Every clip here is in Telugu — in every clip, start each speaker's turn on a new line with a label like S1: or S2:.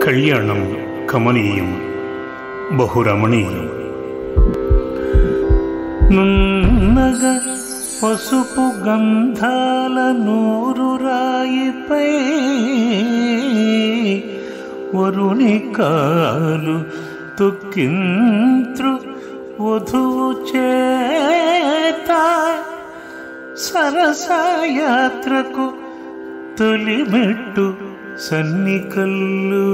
S1: కళ్యాణం కమనీయం బహురమణీయం. నున్నగా పసుపు గంధాల నూరు రాయిపై వరుని కాలు తొక్కింత్రు వధువు చేత సరసయాత్రకు తొలిమెట్టు సన్నికల్లు.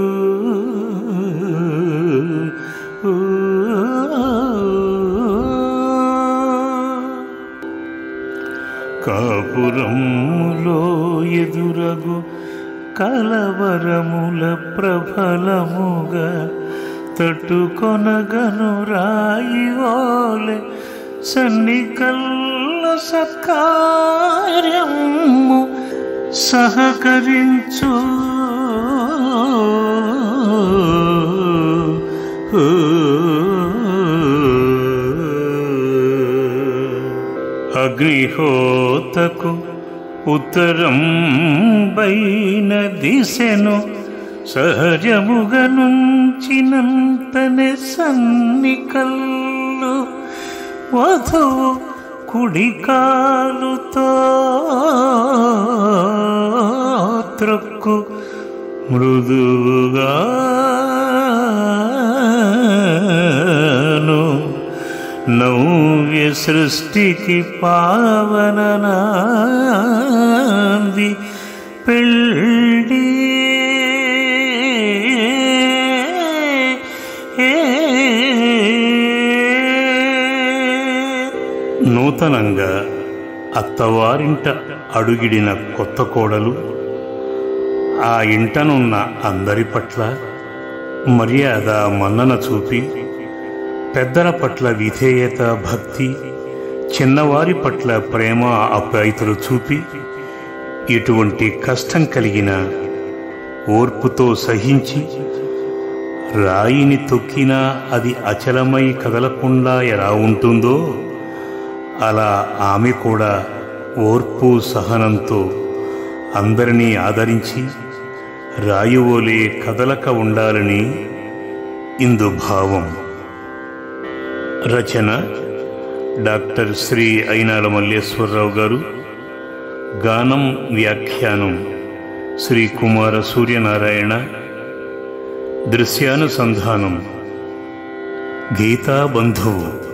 S1: కాపురములో ఎదురగు కలవరముల ప్రబలముగా తట్టుకొనగను రాయివోలె సన్నికల్ల సత్కార్యము సహకరించు. అగ్నిహోతకు ఉత్తరం బైన దిశను సహజముగా నుంచినంతనే సన్నికల్లు వధువు కుడికాలుతో త్రొక్కు మృదువుగాను నవ్య సృష్టికి పావననాంది పెళ్ళి. నూతనంగా అత్తవారింట అడుగిడిన కొత్త కోడలు ఆ ఇంటనున్న అందరి పట్ల మర్యాద మన్నన చూపి, పెద్దల పట్ల విధేయత భక్తి, చిన్నవారి పట్ల ప్రేమ ఆప్యాయతలు చూపి, ఇటువంటి కష్టం కలిగిన ఓర్పుతో సహించి, రాయిని తొక్కినా అది అచలమై కదలకుండా ఎలా ఉంటుందో అలా ఆమె కూడా ఓర్పు సహనంతో అందరినీ ఆదరించి రాయువోలే కదలక ఉండాలని ఇందు భావం. రచన డాక్టర్ శ్రీ అయినాల మల్లేశ్వరరావు గారు. గానం వ్యాఖ్యానం శ్రీ కుమార సూర్యనారాయణ. దృశ్యానుసంధానం గీతా బంధువు.